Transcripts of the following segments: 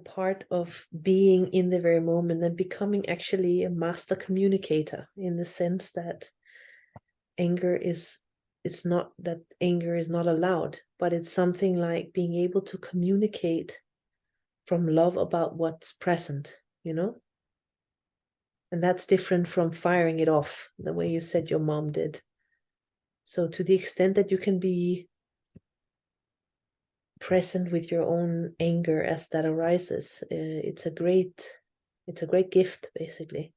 part of being in the very moment and becoming actually a master communicator, in the sense that it's not that anger is not allowed, but it's something like being able to communicate from love about what's present, and that's different from firing it off the way you said your mom did. So to the extent that you can be present with your own anger as that arises, it's a great gift, basically,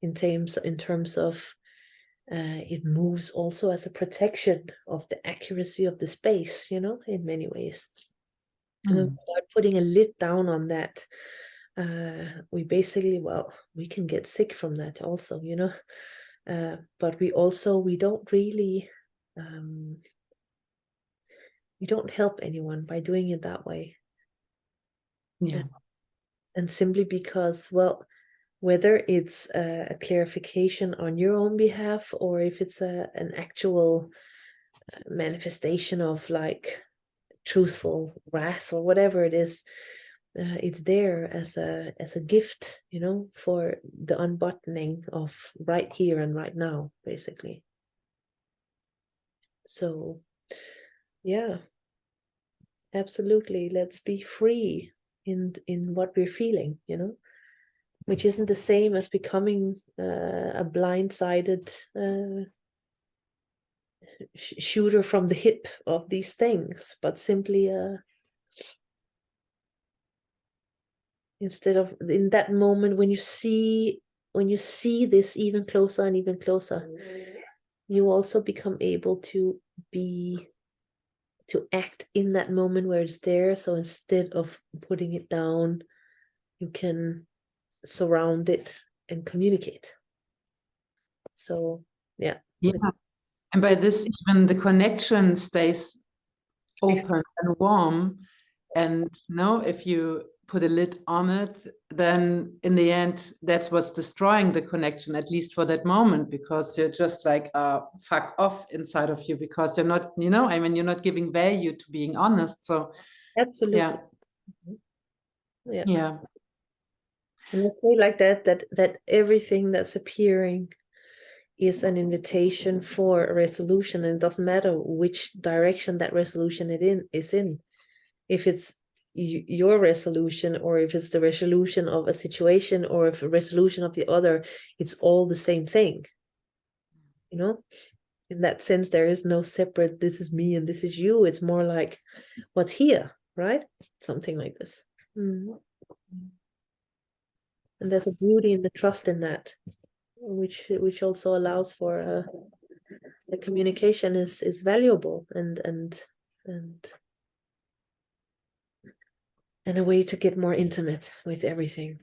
in terms of it moves also as a protection of the accuracy of the space, in many ways. And when we start putting a lid down on that, we basically, we can get sick from that also, but we don't really, we don't help anyone by doing it that way. Yeah. And simply because, whether it's a clarification on your own behalf, or if it's an actual manifestation of like truthful wrath or whatever it is, it's there as a gift, for the unbuttoning of right here and right now, basically. So yeah, absolutely, let's be free in what we're feeling, which isn't the same as becoming a blindsided shooter from the hip of these things, but simply instead of in that moment when you see this even closer and even closer, you also become able to act in that moment where it's there. So instead of putting it down, you can surround it and communicate. So yeah. And by this, even the connection stays open and warm. And if you put a lid on it, then in the end, that's what's destroying the connection, at least for that moment, because you're just like fuck off inside of you, because you're not, you're not giving value to being honest. So absolutely. Yeah. And let's say like that everything that's appearing is an invitation for a resolution, and it doesn't matter which direction that resolution is in. If it's your resolution, or if it's the resolution of a situation, or if a resolution of the other, it's all the same thing. In that sense, there is no separate, this is me and this is you. It's more like what's here, right? Something like this. Mm-hmm. And there's a beauty in the trust in that, which also allows for the communication is valuable and a way to get more intimate with everything.